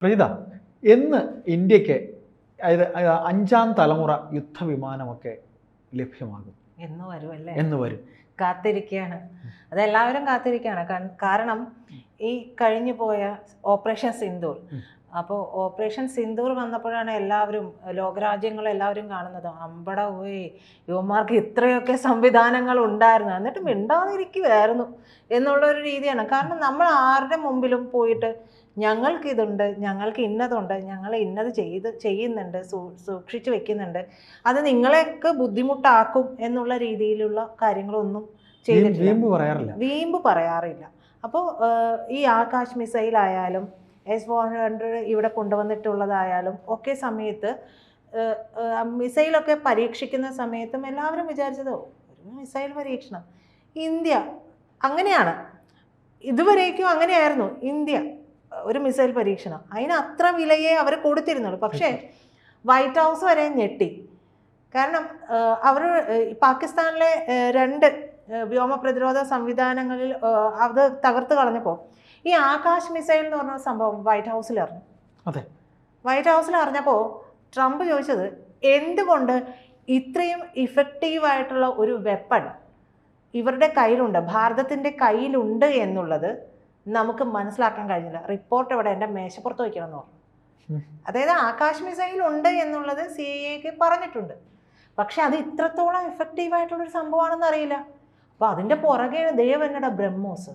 പ്രജിത, എന്ന് ഇന്ത്യക്ക് അതായത് 5ാം തലമുറ യുദ്ധവിമാനമൊക്കെ ലഭ്യമാകും? എന്ന് വരും അല്ലേ? എന്ന് വരും, കാത്തിരിക്കുകയാണ്. അതെല്ലാവരും കാത്തിരിക്കുകയാണ്. കാരണം ഈ കഴിഞ്ഞു പോയ ഓപ്പറേഷൻ സിന്ദൂർ, അപ്പോൾ ഓപ്പറേഷൻ സിന്ദൂർ വന്നപ്പോഴാണ് എല്ലാവരും, ലോകരാജ്യങ്ങളെല്ലാവരും കാണുന്നത്, അമ്പട പോയി യുവമാർക്ക് ഇത്രയൊക്കെ സംവിധാനങ്ങൾ ഉണ്ടായിരുന്നു, എന്നിട്ട് മിണ്ടാതിരിക്കുമായിരുന്നു എന്നുള്ളൊരു രീതിയാണ്. കാരണം നമ്മൾ ആരുടെ മുമ്പിലും പോയിട്ട് ഞങ്ങൾക്കിതുണ്ട്, ഞങ്ങൾക്ക് ഇന്നതുണ്ട്, ഞങ്ങൾ ഇന്നത് ചെയ്യുന്നുണ്ട്, സൂക്ഷിച്ചു വെക്കുന്നുണ്ട്, അത് നിങ്ങളെയൊക്കെ ബുദ്ധിമുട്ടാക്കും എന്നുള്ള രീതിയിലുള്ള കാര്യങ്ങളൊന്നും ചെയ്തിട്ടില്ല, വീമ്പ് പറയാറില്ല. അപ്പോൾ ഈ ആകാശ് മിസൈലായാലും S-400 ഇവിടെ കൊണ്ടുവന്നിട്ടുള്ളതായാലും ഒക്കെ സമയത്ത്, മിസൈലൊക്കെ പരീക്ഷിക്കുന്ന സമയത്തും എല്ലാവരും വിചാരിച്ചത് ഒരു മിസൈൽ പരീക്ഷണം, ഇന്ത്യ അങ്ങനെയാണ്, ഇതുവരേക്കും അങ്ങനെയായിരുന്നു, ഇന്ത്യ ഒരു മിസൈൽ പരീക്ഷണം, അതിന് അത്ര വിലയെ അവർ കൊടുത്തിരുന്നുള്ളൂ. പക്ഷേ വൈറ്റ് ഹൗസ് വരെ ഞെട്ടി. കാരണം അവർ പാകിസ്ഥാനിലെ 2 വ്യോമ പ്രതിരോധ സംവിധാനങ്ങളിൽ അത് തകർത്ത് കളഞ്ഞപ്പോൾ ഈ ആകാശ് മിസൈൽ എന്ന് പറഞ്ഞ സംഭവം വൈറ്റ് ഹൗസിൽ അറിഞ്ഞു. അതെ, വൈറ്റ് ഹൗസിൽ അറിഞ്ഞപ്പോൾ ട്രംപ് ചോദിച്ചത്, എന്തുകൊണ്ട് ഇത്രയും ഇഫക്റ്റീവായിട്ടുള്ള ഒരു വെപ്പൺ ഇവരുടെ കയ്യിലുണ്ട്, ഭാരതത്തിൻ്റെ കയ്യിലുണ്ട് എന്നുള്ളത് നമുക്ക് മനസ്സിലാക്കാൻ കഴിഞ്ഞില്ല. റിപ്പോർട്ട് ഇവിടെ എൻ്റെ മേശപ്പുറത്ത് വയ്ക്കണം എന്ന് പറഞ്ഞു. അതായത് ആകാശ് മിസൈൽ ഉണ്ട് എന്നുള്ളത് CIA പറഞ്ഞിട്ടുണ്ട്, പക്ഷെ അത് ഇത്രത്തോളം എഫക്റ്റീവായിട്ടുള്ളൊരു സംഭവമാണെന്ന് അറിയില്ല. അപ്പോൾ അതിൻ്റെ പുറകെ ദേവന്നട ബ്രഹ്മോസ്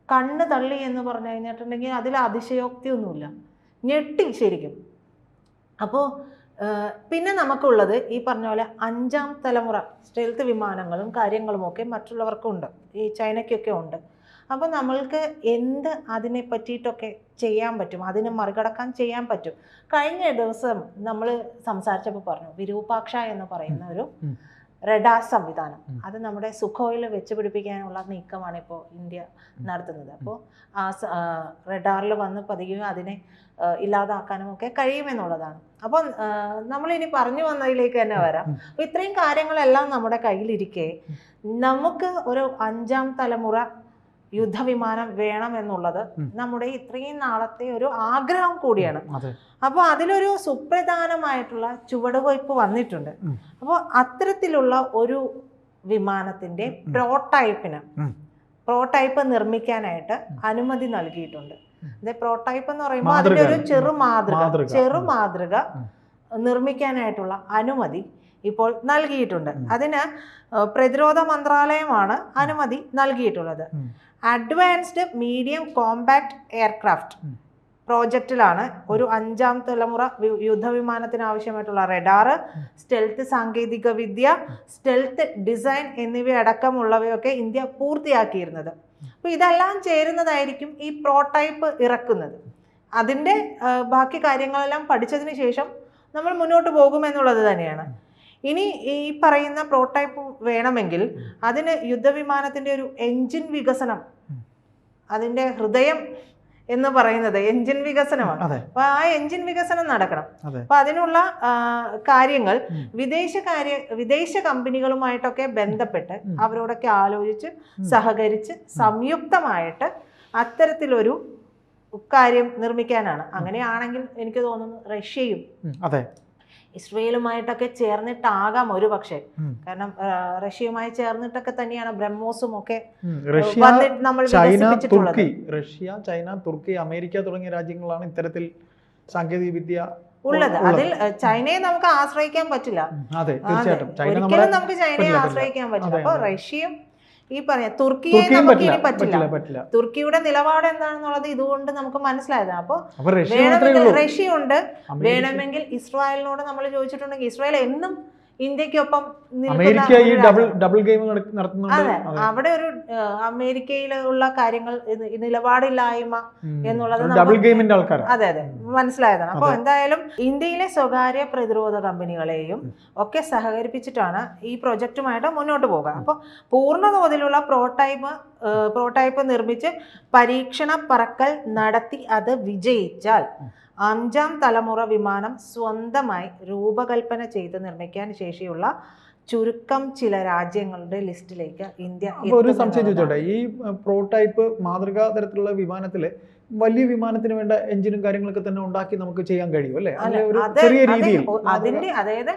കണ്ണ് തള്ളി എന്ന് പറഞ്ഞു കഴിഞ്ഞിട്ടുണ്ടെങ്കിൽ അതിൽ അതിശയോക്തിയൊന്നുമില്ല, ഞെട്ടി ശരിക്കും. അപ്പോൾ പിന്നെ നമുക്കുള്ളത് ഈ പറഞ്ഞ പോലെ 5ാം തലമുറ സ്റ്റെൽത്ത് വിമാനങ്ങളും കാര്യങ്ങളുമൊക്കെ മറ്റുള്ളവർക്കുണ്ട്, ഈ ചൈനയ്ക്കൊക്കെ ഉണ്ട്. അപ്പോൾ നമ്മൾക്ക് അതിനെ പറ്റിയിട്ടൊക്കെ ചെയ്യാൻ പറ്റും, അതിനെ മറികടക്കാൻ ചെയ്യാൻ പറ്റും. കഴിഞ്ഞ ദിവസം നമ്മൾ സംസാരിച്ചപ്പോൾ പറഞ്ഞു, വിരൂപാക്ഷ എന്ന് പറയുന്ന ഒരു റഡാർ സംവിധാനം, അത് നമ്മുടെ സുഖോയിൽ വെച്ച് പിടിപ്പിക്കാനുള്ള നീക്കമാണ് ഇപ്പോൾ ഇന്ത്യ നടത്തുന്നത്. അപ്പോൾ ആ റഡാറിൽ വന്ന് പതിയുകയും അതിനെ ഇല്ലാതാക്കാനും ഒക്കെ കഴിയുമെന്നുള്ളതാണ്. അപ്പോൾ നമ്മളിനി പറഞ്ഞു വന്നതിലേക്ക് തന്നെ വരാം. അപ്പോൾ ഇത്രയും കാര്യങ്ങളെല്ലാം നമ്മുടെ കയ്യിലിരിക്കെ നമുക്ക് ഒരു 5ാം തലമുറ യുദ്ധവിമാനം വേണം എന്നുള്ളത് നമ്മുടെ ഇത്രയും നാളത്തെ ഒരു ആഗ്രഹം കൂടിയാണ്. അപ്പോൾ അതിലൊരു സുപ്രധാനമായിട്ടുള്ള ചുവടുവയ്പ് വന്നിട്ടുണ്ട്. അപ്പോൾ അത്തരത്തിലുള്ള ഒരു വിമാനത്തിന്റെ പ്രോട്ടൈപ്പ് നിർമ്മിക്കാനായിട്ട് അനുമതി നൽകിയിട്ടുണ്ട്. പ്രോട്ടൈപ്പ് എന്ന് പറയുമ്പോൾ അതിൻ്റെ ഒരു ചെറുമാതൃക നിർമ്മിക്കാനായിട്ടുള്ള അനുമതി ഇപ്പോൾ നൽകിയിട്ടുണ്ട്. അതിന് പ്രതിരോധ മന്ത്രാലയമാണ് അനുമതി നൽകിയിട്ടുള്ളത്. അഡ്വാൻസ്ഡ് മീഡിയം കോമ്പാക്ട് എയർക്രാഫ്റ്റ് പ്രോജക്റ്റിലാണ് ഒരു 5ാം തലമുറ യുദ്ധവിമാനത്തിന് ആവശ്യമായിട്ടുള്ള റഡാറ്, സ്റ്റെൽത്ത് സാങ്കേതിക വിദ്യ, സ്റ്റെൽത്ത് ഡിസൈൻ എന്നിവയടക്കമുള്ളവയൊക്കെ ഇന്ത്യ പൂർത്തിയാക്കിയിരുന്നത്. അപ്പോൾ ഇതെല്ലാം ചേരുന്നതായിരിക്കും ഈ പ്രോട്ടൈപ്പ് ഇറക്കുന്നത്. അതിൻ്റെ ബാക്കി കാര്യങ്ങളെല്ലാം പഠിച്ചതിന് ശേഷം നമ്മൾ മുന്നോട്ട് പോകുമെന്നുള്ളത് തന്നെയാണ്. ഇനി ഈ പറയുന്ന പ്രോട്ടൈപ്പ് വേണമെങ്കിൽ അതിന് യുദ്ധവിമാനത്തിൻ്റെ ഒരു എൻജിൻ വികസനം, അതിൻ്റെ ഹൃദയം എന്ന് പറയുന്നത് എൻജിൻ വികസനമാണ്. അപ്പൊ ആ എൻജിൻ വികസനം നടക്കണം. അപ്പൊ അതിനുള്ള കാര്യങ്ങൾ വിദേശ കമ്പനികളുമായിട്ടൊക്കെ ബന്ധപ്പെട്ട് അവരോടൊക്കെ ആലോചിച്ച് സഹകരിച്ച് സംയുക്തമായിട്ട് അത്തരത്തിലൊരു കാര്യം നിർമ്മിക്കാനാണ്. അങ്ങനെയാണെങ്കിൽ എനിക്ക് തോന്നുന്നു റഷ്യയും ഇസ്രയേലുമായിട്ടൊക്കെ ചേർന്നിട്ടാകാം ഒരു പക്ഷേ. കാരണം റഷ്യയുമായി ചേർന്നിട്ടൊക്കെ തന്നെയാണ് ബ്രഹ്മോസും ഒക്കെ നമ്മൾ വികസിപ്പിച്ചിട്ടുള്ളത്. റഷ്യ, ചൈന, തുർക്കി, അമേരിക്ക തുടങ്ങിയ രാജ്യങ്ങളാണ് ഇത്തരത്തിൽ സാങ്കേതിക വിദ്യ ഉള്ളത്. അതിൽ ചൈനയെ നമുക്ക് ആശ്രയിക്കാൻ പറ്റില്ല. ഒരിക്കലും നമുക്ക് ചൈനയെ ആശ്രയിക്കാൻ പറ്റില്ല. അപ്പൊ റഷ്യയും ഈ പറയാ തുർക്കിയെ നമുക്ക് ഇനി പറ്റില്ല. തുർക്കിയുടെ നിലപാട് എന്താണെന്നുള്ളത് ഇതുകൊണ്ട് നമുക്ക് മനസ്സിലായതാണ്. അപ്പോൾ വേണമെങ്കിൽ റഷ്യയുണ്ട്, വേണമെങ്കിൽ ഇസ്രായേലിനോട് നമ്മൾ ചോദിച്ചിട്ടുണ്ടെങ്കിൽ ഇസ്രായേൽ എന്നും ഇന്ത്യക്കൊപ്പം അതെ, അവിടെ ഒരു അമേരിക്കയിലുള്ള കാര്യങ്ങൾ നിലപാടില്ലായ്മ എന്നുള്ളത് അതെ മനസ്സിലായതാണ്. അപ്പോൾ എന്തായാലും ഇന്ത്യയിലെ സ്വകാര്യ പ്രതിരോധ കമ്പനികളെയും ഒക്കെ സഹകരിപ്പിച്ചിട്ടാണ് ഈ പ്രൊജക്റ്റുമായിട്ട് മുന്നോട്ട് പോകുക. അപ്പോൾ പൂർണ്ണ തോതിലുള്ള പ്രോട്ടൈപ്പ് നിർമ്മിച്ച് പരീക്ഷണ പറക്കൽ നടത്തി അത് വിജയിച്ചാൽ 5ാം തലമുറ വിമാനം സ്വന്തമായി രൂപകൽപ്പന ചെയ്ത് നിർമ്മിക്കാൻ ശേഷിയുള്ള ചുരുക്കം ചില രാജ്യങ്ങളുടെ ലിസ്റ്റിലേക്ക് ഇന്ത്യ. ഒരു സംശയം ചോദിച്ചോട്ടെ, ഈ പ്രോട്ടൈപ്പ് മാതൃകാ തരത്തിലുള്ള വിമാനത്തില് വലിയ വിമാനത്തിന് വേണ്ട എഞ്ചിനും കാര്യങ്ങളൊക്കെ തന്നെ ഉണ്ടാക്കി നമുക്ക് ചെയ്യാൻ കഴിയും അല്ലേ? അല്ല, ഒരു അത് ചെറിയ രീതിയിൽ അതിന്റെ അതായത്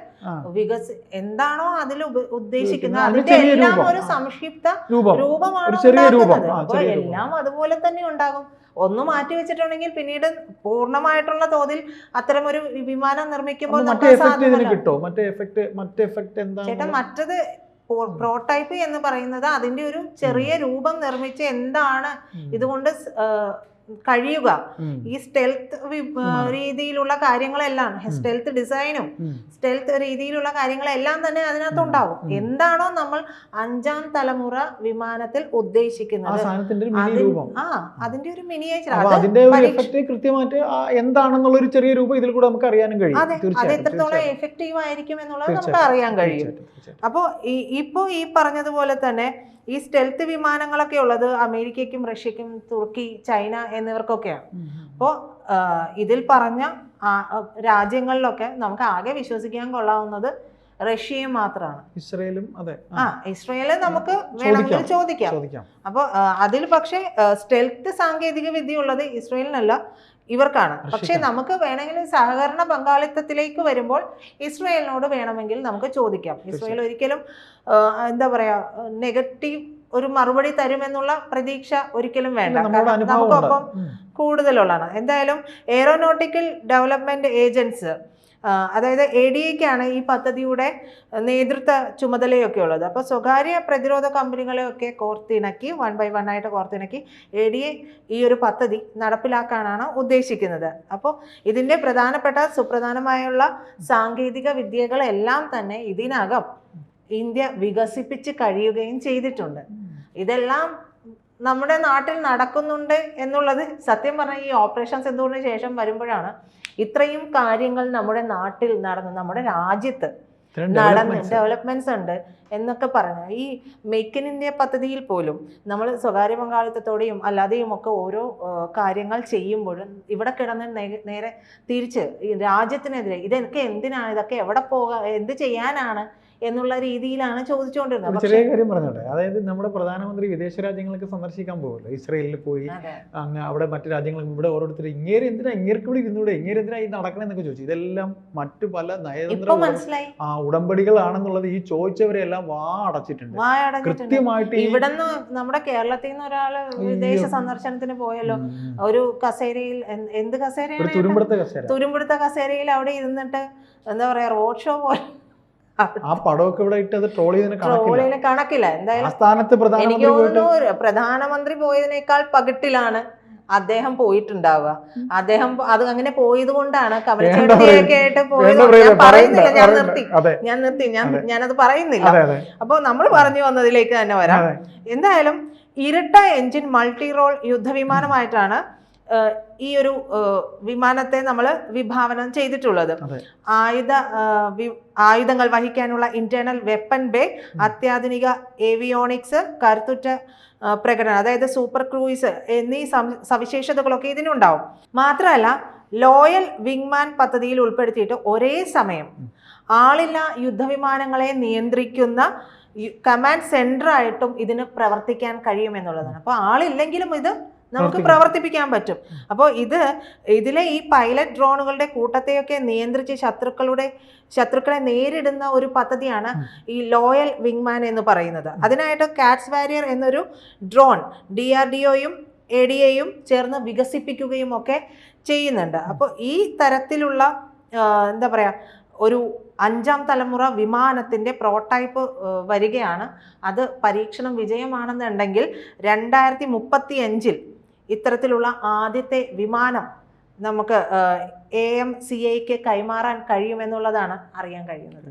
എന്താണോ അതിൽ ഉദ്ദേശിക്കുന്നത് അതിന്റെ അതിന്റെ ചെറിയ എല്ലാം രൂപം. ഒരു സംക്ഷിപ്ത രൂപം, രൂപമാണ് ഒരു ചെറിയ രൂപം. ഉണ്ടാക്കുന്നത്. അപ്പോൾ എല്ലാം അതുപോലെ തന്നെ ഉണ്ടാകും. ഒന്ന് മാറ്റി വെച്ചിട്ടുണ്ടെങ്കിൽ പിന്നീട് പൂർണ്ണമായിട്ടുള്ള തോതിൽ അത്തരമൊരു വിമാനം നിർമ്മിക്കുമ്പോൾ മറ്റേ എഫക്ട് ഇതിന് കിട്ടോ? മറ്റേ എഫക്ട് എന്താണ്? ചേട്ടാ, മറ്റത് പ്രോട്ടൈപ്പ് എന്ന് പറയുന്നത് അതിന്റെ ഒരു ചെറിയ രൂപം നിർമ്മിച്ച് എന്താണ് ഇതുകൊണ്ട് കഴിയുക, ഈ സ്റ്റെൽത്ത് രീതിയിലുള്ള കാര്യങ്ങളെല്ലാം, സ്റ്റെൽത്ത് ഡിസൈനും സ്റ്റെൽത്ത് രീതിയിലുള്ള കാര്യങ്ങളെല്ലാം തന്നെ അതിനകത്തുണ്ടാവും. എന്താണോ നമ്മൾ 5ാം തലമുറ വിമാനത്തിൽ ഉദ്ദേശിക്കുന്നത് അതിന്റെ ഒരു മിനിയേച്ചർ, കൃത്യമായിട്ട് എന്താണെന്നുള്ള ഒരു ചെറിയ രൂപം ഇതിൽ കൂടെ നമുക്ക് അറിയാനും കഴിയും. അത് എത്രത്തോളം എഫക്റ്റീവ് ആയിരിക്കും എന്നുള്ളത് നമുക്ക് അറിയാൻ കഴിയും. അപ്പോൾ ഇപ്പോ ഈ പറഞ്ഞതുപോലെ തന്നെ ഈ സ്റ്റെൽത്ത് വിമാനങ്ങളൊക്കെ ഉള്ളത് അമേരിക്കയ്ക്കും റഷ്യക്കും തുർക്കി, ചൈന എന്നിവർക്കൊക്കെയാണ്. അപ്പോൾ ഇതിൽ പറഞ്ഞ രാജ്യങ്ങളിലൊക്കെ നമുക്ക് ആകെ വിശ്വസിക്കാൻ കൊള്ളാവുന്നത് റഷ്യയും മാത്രമാണ്. ഇസ്രയേലും അതെ. ഇസ്രയേല് നമുക്ക് വേണമെങ്കിൽ ചോദിക്കാം. അപ്പോൾ അതിൽ പക്ഷേ സ്റ്റെൽത്ത് സാങ്കേതിക വിദ്യ ഉള്ളത് ഇസ്രയേലിനല്ല, ഇവർക്കാണ്. പക്ഷെ നമുക്ക് വേണമെങ്കിൽ സഹകരണ പങ്കാളിത്തത്തിലേക്ക് വരുമ്പോൾ ഇസ്രയേലിനോട് വേണമെങ്കിൽ നമുക്ക് ചോദിക്കാം. ഇസ്രയേൽ ഒരിക്കലും എന്താ പറയാ നെഗറ്റീവ് ഒരു മറുപടി തരുമെന്നുള്ള പ്രതീക്ഷ ഒരിക്കലും വേണ്ട. നമുക്കൊപ്പം കൂടുതലുള്ളതാണ്. എന്തായാലും എയറോനോട്ടിക്കൽ ഡെവലപ്മെന്റ് ഏജൻസി, അതായത് ADAയ്ക്കാണ് ഈ പദ്ധതിയുടെ നേതൃത്വ ചുമതലയൊക്കെ ഉള്ളത്. അപ്പോൾ സ്വകാര്യ പ്രതിരോധ കമ്പനികളെയൊക്കെ കോർത്തിണക്കി 1 by 1 ആയിട്ട് കോർത്തിണക്കി ADA ഈ ഒരു പദ്ധതി നടപ്പിലാക്കാനാണ് ഉദ്ദേശിക്കുന്നത്. അപ്പോൾ ഇതിൻ്റെ സുപ്രധാനമായുള്ള സാങ്കേതിക വിദ്യകളെല്ലാം തന്നെ ഇതിനകം ഇന്ത്യ വികസിപ്പിച്ച് കഴിയുകയും ചെയ്തിട്ടുണ്ട്. ഇതെല്ലാം നമ്മുടെ നാട്ടിൽ നടക്കുന്നുണ്ട് എന്നുള്ളത് സത്യം പറഞ്ഞാൽ ഈ ഓപ്പറേഷൻ സിന്ദൂറിന് ശേഷം വരുമ്പോഴാണ് ഇത്രയും കാര്യങ്ങൾ നമ്മുടെ നാട്ടിൽ നടന്ന്, നമ്മുടെ രാജ്യത്ത് നടന്ന് ഡെവലപ്മെന്റ്സ് ഉണ്ട് എന്നൊക്കെ പറഞ്ഞു. ഈ മേക്ക് ഇൻ ഇന്ത്യ പദ്ധതിയിൽ പോലും നമ്മൾ സ്വകാര്യ പങ്കാളിത്തത്തോടെയും അല്ലാതെയും ഒക്കെ ഓരോ കാര്യങ്ങൾ ചെയ്യുമ്പോഴും ഇവിടെ കിടന്ന് നേരെ തിരിച്ച് ഈ രാജ്യത്തിനെതിരെ ഇതൊക്കെ എന്തിനാണ്, ഇതൊക്കെ എവിടെ എന്ത് ചെയ്യാനാണ് എന്നുള്ള രീതിയിലാണ് ചോദിച്ചുകൊണ്ടിരുന്നത്. ചെറിയ കാര്യം പറഞ്ഞോട്ടെ, അതായത് നമ്മുടെ പ്രധാനമന്ത്രി വിദേശ രാജ്യങ്ങളൊക്കെ സന്ദർശിക്കാൻ പോകുമല്ലോ, ഇസ്രയേലിൽ പോയി അങ്ങ് അവിടെ മറ്റു രാജ്യങ്ങളും ഇവിടെ ഓരോരുത്തർ ഇങ്ങേർക്ക് ഇവിടെ ഇരുന്നൂടെ, എന്തിനാ ഈ നടക്കണെന്നൊക്കെ ചോദിച്ചു. ഇതെല്ലാം മറ്റു പല നയതന്ത്ര ഉടമ്പടികളാണെന്നുള്ളത് ഈ ചോദിച്ചവരെല്ലാം അടച്ചിട്ടുണ്ട് കൃത്യമായിട്ട്. ഇവിടുന്ന് നമ്മുടെ കേരളത്തിൽ നിന്ന് ഒരാള് വിദേശ സന്ദർശനത്തിന് പോയല്ലോ, ഒരു കസേരയിൽ, എന്ത് കസേരയാണ്, തുരുമ്പെടുത്ത കസേരയിൽ അവിടെ ഇരുന്നിട്ട് എന്താ പറയാ റോഡ് ഷോ പോലെ ആ പടമൊക്കെ ഇവിടെ ഇട്ട് അത് ട്രോൾ ചെയ്തതിന് കണക്കില്ല. എന്തായാലും എനിക്ക് തോന്നുന്നു പ്രധാനമന്ത്രി പോയതിനേക്കാൾ പകിട്ടിലാണ് അദ്ദേഹം പോയിട്ടുണ്ടാവുക. അദ്ദേഹം അത് അങ്ങനെ പോയത് കൊണ്ടാണ് കമലച്ചേട്ടനെയൊക്കെ ആയിട്ട് പോയത്. ഞാൻ നിർത്തി ഞാനത് പറയുന്നില്ല. അപ്പൊ നമ്മൾ പറഞ്ഞു വന്നതിലേക്ക് തന്നെ വരാം. എന്തായാലും ഇരട്ട എഞ്ചിൻ മൾട്ടി റോൾ യുദ്ധവിമാനമായിട്ടാണ് ഈ ഒരു വിമാനത്തെ നമ്മൾ വിഭാവനം ചെയ്തിട്ടുള്ളത്. ആയുധങ്ങൾ വഹിക്കാനുള്ള ഇന്റേണൽ വെപ്പൺ ബേ, അത്യാധുനിക ഏവിയോണിക്സ്, കരുത്തുറ്റ പ്രകടനം, അതായത് സൂപ്പർ ക്രൂയിസ് എന്നീ സവിശേഷതകളൊക്കെ ഇതിനുണ്ടാവും. മാത്രമല്ല ലോയൽ വിങ്മാൻ പദ്ധതിയിൽ ഉൾപ്പെടുത്തിയിട്ട് ഒരേ സമയം ആളില്ലാ യുദ്ധവിമാനങ്ങളെ നിയന്ത്രിക്കുന്ന കമാൻഡ് സെന്റർ ആയിട്ടും ഇതിന് പ്രവർത്തിക്കാൻ കഴിയുമെന്നുള്ളതാണ്. അപ്പോൾ ആളില്ലെങ്കിലും ഇത് നമുക്ക് പ്രവർത്തിപ്പിക്കാൻ പറ്റും. അപ്പോൾ ഇതിലെ ഈ പൈലറ്റ് ഡ്രോണുകളുടെ കൂട്ടത്തെയൊക്കെ നിയന്ത്രിച്ച് ശത്രുക്കളെ നേരിടുന്ന ഒരു പദ്ധതിയാണ് ഈ ലോയൽ വിങ്മാൻ എന്ന് പറയുന്നത്. അതിനായിട്ട് കാറ്റ്സ് വാരിയർ എന്നൊരു ഡ്രോൺ DRDOയും ADAയും ചേർന്ന് വികസിപ്പിക്കുകയും ഒക്കെ ചെയ്യുന്നുണ്ട്. അപ്പോൾ ഈ തരത്തിലുള്ള എന്താ പറയുക ഒരു 5ാം തലമുറ വിമാനത്തിൻ്റെ പ്രോട്ടൈപ്പ് വരികയാണ്. അത് പരീക്ഷണം വിജയമാണെന്നുണ്ടെങ്കിൽ 2035 ഇത്തരത്തിലുള്ള ആദ്യത്തെ വിമാനം നമുക്ക് AMCAയ്ക്ക് കൈമാറാൻ കഴിയുമെന്നുള്ളതാണ് അറിയാൻ കഴിയുന്നത്.